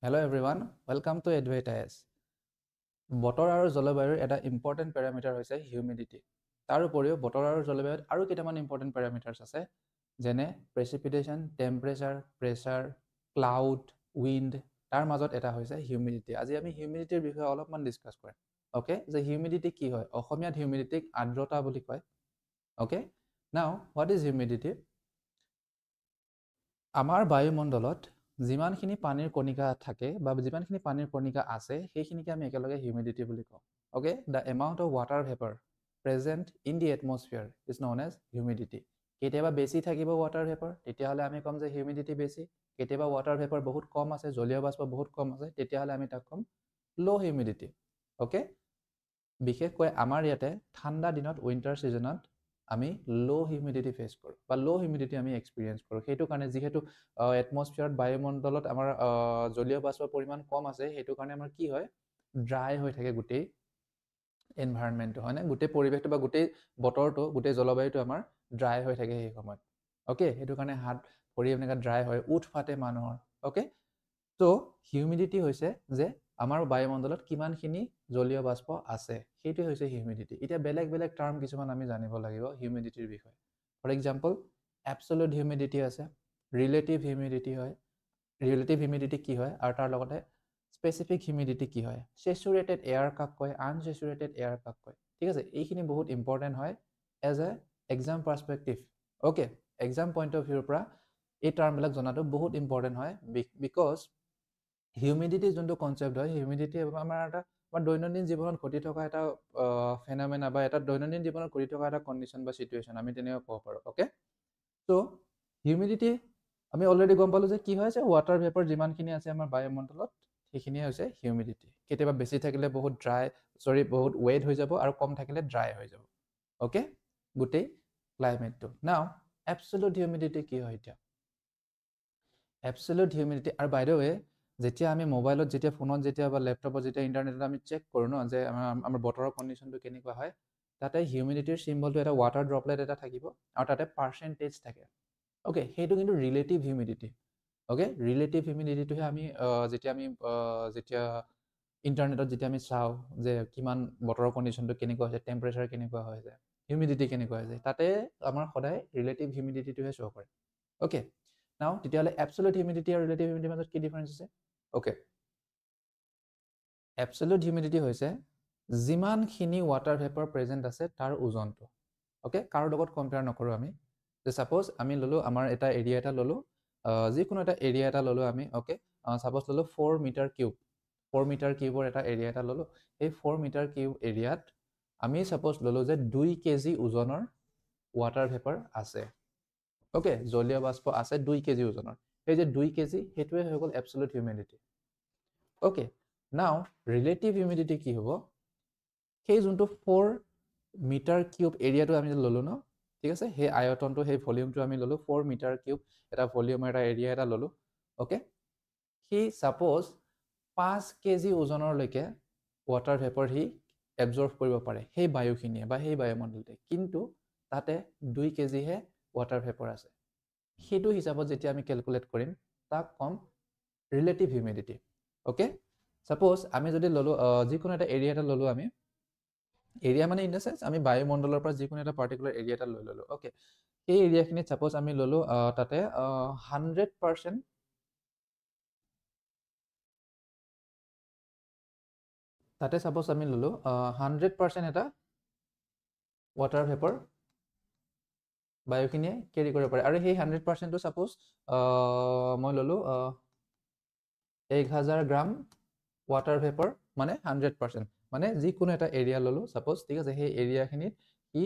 Hello everyone, welcome to Advertise. বতৰ আৰু জলবায়ুৰ এটা ইম্পৰ্টেণ্ট পেৰামিটাৰ হৈছে হিউমিডিটি। তাৰ উপৰিও বতৰ আৰু জলবায়ুত আৰু কেইটামান ইম্পৰ্টেণ্ট পেৰামিটাৰ্ছ আছে, যেনে precipitation, temperature, pressure, cloud, window, তাৰ মাজত এটা হৈছে হিউমিডিটি। আজি আমি হিউমিডিটিৰ বিষয়ে অলপমান ডিছকাছ কৰিম। অ'কে, যে হিউমিডিটি কি হয়? অসমীয়াত হিউমিডিটিক আৰ্দ্ৰতা বুলি কয়। অ'কে, নাও হোৱাট ইজ হিউমিডিটি? আমাৰ বায়ুমণ্ডলত যিমানখিনি পানীৰ কণিকা থাকে বা যিমানখিনি পানীৰ কণিকা আছে সেইখিনিকে আমি একেলগে হিউমিডিটি বুলি কওঁ। Okay, the amount of water vapour present in the atmosphere is known as humidity. কেতিয়াবা বেছি থাকিব ৱাটাৰ ভেপাৰ, তেতিয়াহ'লে আমি ক'ম যে হিউমিডিটি বেছি। কেতিয়াবা ৱাটাৰ ভেপাৰ বহুত কম আছে, জলীয় বাষ্প বহুত কম আছে, তেতিয়াহ'লে আমি তাক ক'ম ল' হিউমিডিটি। অ'কে, বিশেষকৈ আমাৰ ইয়াতে ঠাণ্ডা দিনত উইণ্টাৰ ছিজনত আমি ল' হিউমিডিটি ফেচ কৰোঁ বা ল' হিউমিডিটি আমি এক্সপিৰিয়েঞ্চ কৰোঁ। সেইটো কাৰণে যিহেতু এটমছফিয়াৰত বায়ুমণ্ডলত আমাৰ জলীয় বাষ্পৰ পৰিমাণ কম আছে, সেইটো কাৰণে আমাৰ কি হয়, ড্ৰাই হৈ থাকে গোটেই এনভাইৰনমেণ্টটো, হয়নে? গোটেই পৰিৱেশটো বা গোটেই বতৰটো, গোটেই জলবায়ুটো আমাৰ ড্ৰাই হৈ থাকে সেই সময়ত। অ'কে, সেইটো কাৰণে হাত ভৰি এনেকৈ ড্ৰাই হয়, উঠ ফাটে মানুহৰ। অ'কে, ত' হিউমিডিটি হৈছে যে আমাৰ বায়ুমণ্ডলত কিমানখিনি জলীয় বাষ্প আছে, সেইটোৱে হৈছে হিউমিডিটি। এতিয়া বেলেগ বেলেগ টাৰ্ম কিছুমান আমি জানিব লাগিব হিউমিডিটিৰ বিষয়ে। ফৰ এক্সাম্পল, এবছলুট হিউমিডিটি আছে, ৰিলেটিভ হিউমিডিটি হয়, ৰিলেটিভ হিউমিডিটি কি হয়, আৰু তাৰ লগতে স্পেচিফিক হিউমিডিটি কি হয়, চেচুৰেটেড এয়াৰ কাক কয়, আনচেচুৰেটেড এয়াৰ কাক কয়। ঠিক আছে, এইখিনি বহুত ইম্পৰ্টেণ্ট হয় as a exam perspective. Okay, exam point of ভিউৰ পৰা এই টাৰ্মবিলাক জনাটো বহুত ইম্পৰ্টেণ্ট হয়, বিকজ হিউমিডিটি যোনটো কনচেপ্ট হয়, হিউমিডিটি আমাৰ দৈনন্দিন জীৱনত ঘটি থকা এটা ফেনামেনা বা এটা দৈনন্দিন জীৱনত ঘটি থকা এটা কণ্ডিশ্যন বা চিটুৱেশ্যন, আমি তেনেকৈ ক'ব পাৰোঁ। অ'কে, ত' হিউমিডিটি আমি অলৰেডি গম পালোঁ যে কি হয়, যে ৱাটাৰ ভেপাৰ যিমানখিনি আছে আমাৰ বায়ুমণ্ডলত সেইখিনিয়ে হৈছে হিউমিডিটি। কেতিয়াবা বেছি থাকিলে বহুত বহুত ৱেট হৈ যাব, আৰু কম থাকিলে ড্ৰাই হৈ যাব। অ'কে, গোটেই ক্লাইমেটটো। নাও এবছলুট হিউমিডিটি কি হয়? এতিয়া এবছলুট হিউমিডিটি, আৰু বাই দ্য ৱে, যেতিয়া আমি মোবাইলত, যেতিয়া ফোনত, যেতিয়া বা লেপটপত, যেতিয়া ইণ্টাৰনেটত আমি চেক কৰোঁ ন, যে আমাৰ বতৰৰ কণ্ডিশ্যনটো কেনেকুৱা হয়, তাতে হিউমিডিটিৰ চিম্বলটো এটা ৱাটাৰ ড্ৰপলেট এটা থাকিব, আৰু তাতে পাৰ্চেণ্টেজ থাকে। অ'কে, সেইটো কিন্তু ৰিলেটিভ হিউমিডিটি। অ'কে, ৰিলেটিভ হিউমিডিটিটোহে আমি যেতিয়া ইণ্টাৰনেটত যেতিয়া আমি চাওঁ যে কিমান বতৰৰ কণ্ডিশ্যনটো কেনেকুৱা হৈছে, টেম্পাৰেচাৰ কেনেকুৱা হৈ যায়, হিউমিডিটি কেনেকুৱা হৈ যায়, তাতে আমাৰ সদায় ৰিলেটিভ হিউমিডিটিটোহে শ্ব' কৰে। অ'কে, নাও তেতিয়াহ'লে এবছলুট হিউমিডিটি আৰু ৰিলেটিভ হিউমিডিটিৰ মাজত কি ডিফাৰেঞ্চ আছে? অ'কে, এবছলুট হিউমিডিটি হৈছে যিমানখিনি ৱাটাৰ ভেপাৰ প্ৰেজেণ্ট আছে তাৰ ওজনটো। অ'কে, কাৰো লগত কম্পেয়াৰ নকৰোঁ আমি। যে ছাপ'জ আমি ল'লোঁ, আমাৰ এটা এৰিয়া এটা ল'লোঁ, যিকোনো এটা এৰিয়া এটা ল'লোঁ আমি। অ'কে, ছাপ'জ ল'লোঁ 4 মিটাৰ কিউব, 4 মিটাৰ কিউবৰ এটা এৰিয়া এটা ল'লোঁ। সেই 4 মিটাৰ কিউব এৰিয়াত আমি ছাপ'জ ল'লোঁ যে 2 কেজি ওজনৰ ৱাটাৰ ভেপাৰ আছে। অ'কে, জলীয় বাষ্প আছে 2 কেজি ওজনৰ। সেই যে 2 কেজি, সেইটোৱে হৈ গ'ল এবছলুট হিউমিডিটি। অ'কে, নাও ৰিলেটিভ হিউমিডিটি কি হ'ব? সেই যোনটো 4 মিটাৰ কিউব এৰিয়াটো আমি ল'লোঁ ন, ঠিক আছে, সেই আয়তনটো, সেই ভলিউমটো আমি ল'লোঁ, 4 মিটাৰ কিউব এটা ভলিউমৰ এটা এৰিয়া এটা ল'লোঁ। অ'কে, সি ছাপ'জ 5 কেজি ওজনৰলৈকে ৱাটাৰ ভেপাৰ সি এবজৰ্ভ কৰিব পাৰে, সেই বায়ুখিনিয়ে বা সেই বায়ুমণ্ডলতে, কিন্তু তাতে 2 কেজিহে ৱাটাৰ ভেপাৰ আছে। সেইটো হিচাপত যেতিয়া আমি কেলকুলেট কৰিম, তাক ক'ম ৰিলেটিভ হিউমিডিটি। অ'কে, ছাপ'জ আমি যদি ল'লোঁ, যিকোনো এটা এৰিয়া এটা ল'লোঁ আমি, এৰিয়া মানে ইন দ্য চেন্স আমি বায়ুমণ্ডলৰ পৰা যিকোনো এটা পাৰ্টিকুলাৰ এৰিয়া এটা লৈ ল'লোঁ। অ'কে, সেই এৰিয়াখিনিত ছাপ'জ আমি ল'লোঁ তাতে 100%, তাতে ছাপ'জ আমি ল'লোঁ 100% এটা ৱাটাৰ ভেপাৰ বায়ুখিনিয়ে কেৰি কৰিব পাৰে, আৰু সেই 100%টো ছাপ'জ মই ল'লোঁ 1000 গ্ৰাম ৱাটাৰ ভেপাৰ, মানে 100%, মানে যিকোনো এটা এৰিয়া ল'লোঁ ছাপ'জ, ঠিক আছে, সেই এৰিয়াখিনিত সি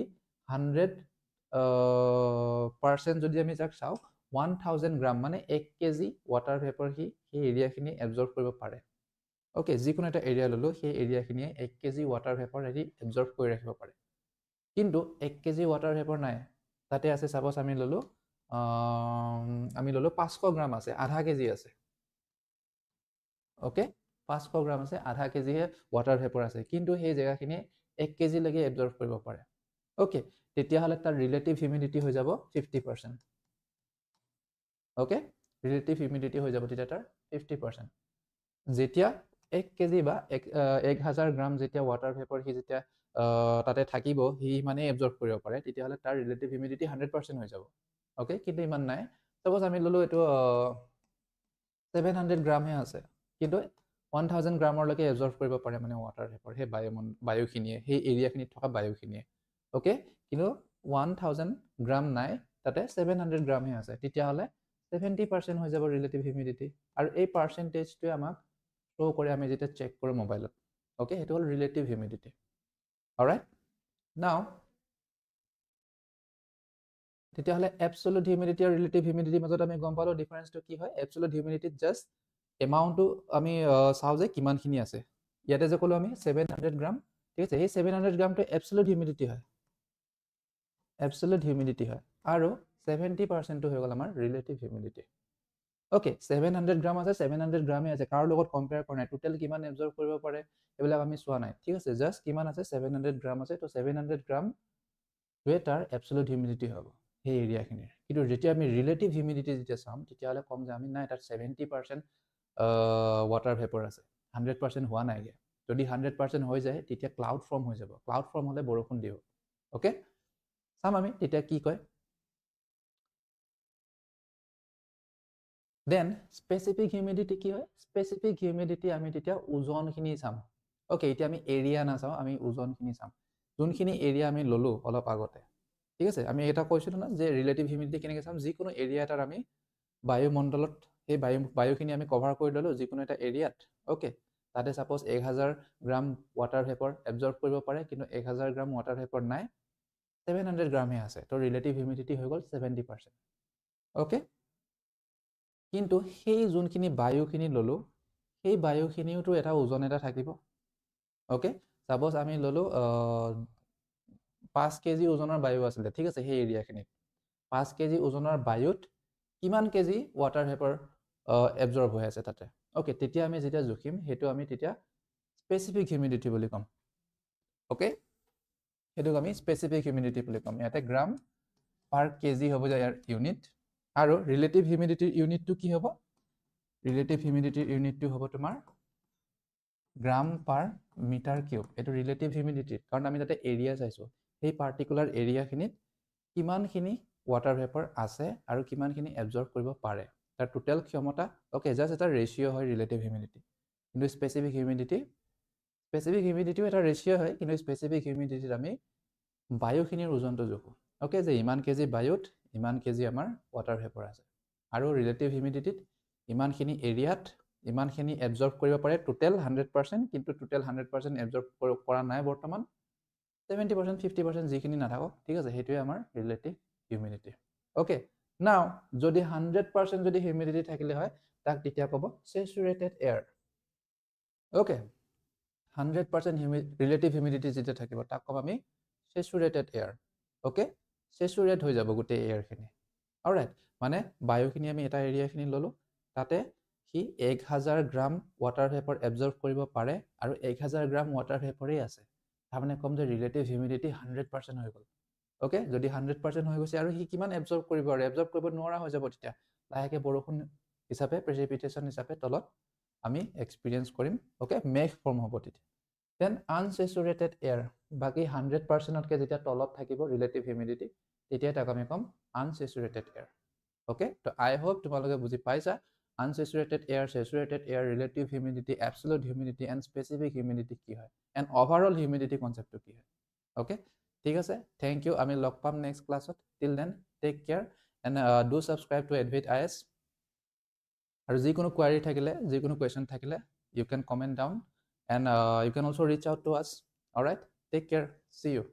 100% যদি আমি যাক চাওঁ, 1000 গ্ৰাম মানে 1 কেজি ৱাটাৰ ভেপাৰ সি সেই এৰিয়াখিনি এবজৰ্ভ কৰিব পাৰে। অ'কে, যিকোনো এটা এৰিয়া ল'লোঁ, সেই এৰিয়াখিনিয়ে 1 কেজি ৱাটাৰ ভেপাৰ হেৰি এবজৰ্ভ কৰি ৰাখিব পাৰে। কিন্তু 1 কেজি ৱাটাৰ ভেপাৰ নাই, তাতে আছে ছাপ'জ আমি ল'লোঁ 500 গ্ৰাম আছে, আধা কেজি আছে। অ'কে, 500 গ্ৰাম আছে, আধা কেজিহে ৱাটাৰ ভেপাৰ আছে, কিন্তু সেই জেগাখিনিয়ে 1 কেজিলৈকে এবজৰ্ভ কৰিব পাৰে। অ'কে, তেতিয়াহ'লে তাৰ ৰিলেটিভ হিউমিডিটি হৈ যাব 50%। অ'কে, ৰিলেটিভ হিউমিডিটি হৈ যাব তেতিয়া তাৰ 50%। যেতিয়া 1 কেজি বা 1000 গ্ৰাম যেতিয়া ৱাটাৰ ভেপৰ সি যেতিয়া তাতে থাকিব সি মানে এবজৰ্ব কৰিব পাৰে তেতিয়াহ'লে তাৰ ৰিলেটিভ হিউমিডিটি 100% হৈ যাব ওকে কিন্তু ইমান নাই সাপোজ আমি ললো এটো 700 গ্ৰামহে আছে কিন্তু 1000 গ্ৰামৰলৈকে এবজৰ্ব কৰিব পাৰে মানে ৱাটাৰ ভেপৰ সেই বায়ুখিনিয়ে সেই এৰিয়াখিনিত থকা বায়ুখিনিয়ে ওকে কিন্তু 1000 গ্ৰাম নাই তাতে 700 গ্ৰামহে আছে তেতিয়াহ'লে 70% হৈ যাব ৰিলেটিভ হিউমিডিটি আৰু এই পাৰ্চেন্টেজটোৱে আমাক শো কৰে আমি যেটা চেক কৰো মোবাইলত ওকে হেতু হল ৰিলেটিভ হিউমিডিটি অলৰাইট নাও তেতিয়াহ'লে এবসলিউট হিউমিডিটি আৰু ৰিলেটিভ হিউমিডিটিৰ মাজত আমি গম পালো ডিফাৰেন্সটো কি হয় এবসলিউট হিউমিডিটিত জাস্ট এমাউন্টটো আমি চাও যে কিমানখিনি আছে ইয়াতে যে কলো আমি 700 গ্ৰাম ঠিক আছে এই 700 গ্ৰামটো এবসলিউট হিউমিডিটি হয় এবসলিউট হিউমিডিটি হয় আৰু 70% টো হৈ গল আমাৰ ৰিলেটিভ হিউমিডিটি ওকে 700 গ্ৰাম আছে 700 গ্ৰামে আছে কাৰ লগত কম্পেয়াৰ কৰা নাই টোটাল কিমান এবজৰ্ব কৰিব পাৰে এবিলাক আমি চোৱা নাই ঠিক আছে জাস্ট কিমান আছে 700 গ্ৰাম আছে তো 700 গ্ৰাম টোৱে তাৰ এবসলিউট হিউমিডিটি হ'ব সেই এৰিয়াখিনিৰ কিন্তু যেতিয়া আমি ৰিলেটিভ হিউমিডিটি যেতিয়া চাম তেতিয়াহ'লে কম যে আমি নাই তাত 70% ৱাটাৰ ভেপৰ আছে 100% হোৱা নাইগে যদি 100% হৈ যায় তেতিয়া ক্লাউড ফৰ্ম হৈ যাব ক্লাউড ফৰ্ম হ'লে বৰষুণ দিব ওকে চাম আমি তেতিয়া কি কয় দেন স্পেসিফিক হিউমিডিটি কি হয় স্পেসিফিক হিউমিডিটি আমি তেতিয়া ওজনখিনি চাম ওকে এতিয়া আমি এৰিয়া না চাও আমি ওজনখিনি চাম যোনখিনি এৰিয়া আমি ললো অলপ আগতে ঠিক আছে আমি এটা কৈছিলো না যে ৰিলেটিভ হিউমিডিটি কেনেকৈ চাম যিকোনো এৰিয়া এটাৰ আমি বায়ুমণ্ডলত সেই বায়ুখিনি আমি কভাৰ কৰি ললো যিকোনো এটা এৰিয়াত ওকে তাতে সাপোজ 1000 গ্ৰাম ৱাটাৰ ভেপৰ এবজৰ্ব কৰিব পাৰে কিন্তু 1000 গ্ৰাম ৱাটাৰ ভেপৰ নাই 700 গ্ৰামহে আছে তো ৰিলেটিভ হিউমিডিটি হৈ গল 70% ওকে কিন্তু সেই যোনখিনি বায়ুখিনি ললো সেই বায়ুখিনিওটো এটা ওজন এটা থাকিব ওকে সাপোজ আমি ললো 5 কেজি ওজনৰ বায়ু আছিল ঠিক আছে সেই এৰিয়াখিনিত 5 কেজি ওজনৰ বায়ুত কিমান কেজি ৱাটাৰ ভেপৰ এবজৰ্ব হৈ আছে তাতে ওকে তেতিয়া আমি যেতিয়া জুখিম হেতু আমি তেতিয়া স্পেসিফিক হিউমিডিটি বুলি কম ওকে হেতু আমি স্পেসিফিক হিউমিডিটি বুলি কম ইয়াতে গ্ৰাম পাৰ কেজি হ'ব যায় ইয়াৰ ইউনিট আৰু ৰিলেটিভ হিউমিডিটিৰ ইউনিটটো কি হ'ব ৰিলেটিভ হিউমিডিটিৰ ইউনিটটো হ'ব তোমাৰ গ্ৰাম পাৰ মিটাৰ কিউব এটো ৰিলেটিভ হিউমিডিটি কাৰণ আমি তাতে এৰিয়া চাইছো সেই পাৰ্টিকুলাৰ এৰিয়াখিনিত কিমানখিনি ৱাটাৰ ভেপৰ আছে আৰু কিমানখিনি এবজৰ্ব কৰিব পাৰে তাৰ টোটাল ক্ষমতা ওকে জাস্ট এটা ৰেশিও হয় ৰিলেটিভ হিউমিডিটি কিন্তু স্পেসিফিক হিউমিডিটিও এটা ৰেশিও হয় কিন্তু স্পেসিফিক হিউমিডিটিত আমি বায়ুখিনিৰ ওজনটো জোখো ওকে যে ইমান কেজি বায়ুত ইমান কেজি আমাৰ ৱাটাৰ ভেপৰ আছে আৰু ৰিলেটিভ হিউমিডিটিত ইমানখিনি এৰিয়াত ইমানখিনি এবজৰ্ব কৰিব পাৰে টোটাল 100% কিন্তু টোটাল 100% এবজৰ্ব কৰা নাই বৰ্তমান 70% 50% যিখিনি নাথাকক ঠিক আছে হেতুৱে আমাৰ ৰিলেটিভ হিউমিডিটি ওকে নাও যদি 100% যদি হিউমিডিটি থাকিলে হয় তাক তেতিয়া ক'ব saturated air okay 100% relative humidity যেতিয়া থাকিব তাক ক'ব আমি স্যাচুৰেটেড এয়াৰ ওকে স্যাচুৰেট হৈ যাব গোটেই এয়াৰখিনি অলৰাইট মানে বায়ুখিনি আমি এটা এৰিয়াখিনি ললো তাতে সি 1000 গ্ৰাম ৱাটাৰ ভেপৰ এবজৰ্ব কৰিব পাৰে আৰু 1000 গ্ৰাম ৱাটাৰ ভেপৰেই আছে তাৰমানে কম যে ৰিলেটিভ হিউমিডিটি 100% হৈ গ'ল ওকে যদি 100% হৈ গৈছে আৰু সি কিমান এবজৰ্ব কৰিব আৰু এবজৰ্ব কৰিব নোৱাৰা হৈ যাব তেতিয়া লাহেকে বৰষুণ হিচাপে প্ৰেচিপিটেশ্যন হিচাপে তলত আমি এক্সপেৰিয়েন্স কৰিম ওকে মেঘ ফৰ্ম হ'ব তেতিয়া দেন আনস্যাচুৰেটেড এয়াৰ বাকি 100%তকে যেতিয়া তলত থাকিব ৰিলেটিভ হিউমিডিটি তেতিয়া তাক আমি কম আনস্যাচুৰেটেড এয়াৰ ওকে তো আই হোপ তোমালোকে বুজি পাইছা unsaturated air, saturated air, relative humidity, absolute humidity, and specific humidity কি হয় and overall humidity concept কি হয় okay ঠিক আছে thank you আমি লগ পাম next classত till then take care and do subscribe to Advait IS আৰু যিকোনো query থাকিলে যিকোনো question থাকিলে you can comment down and you can also reach out to us all right take care see you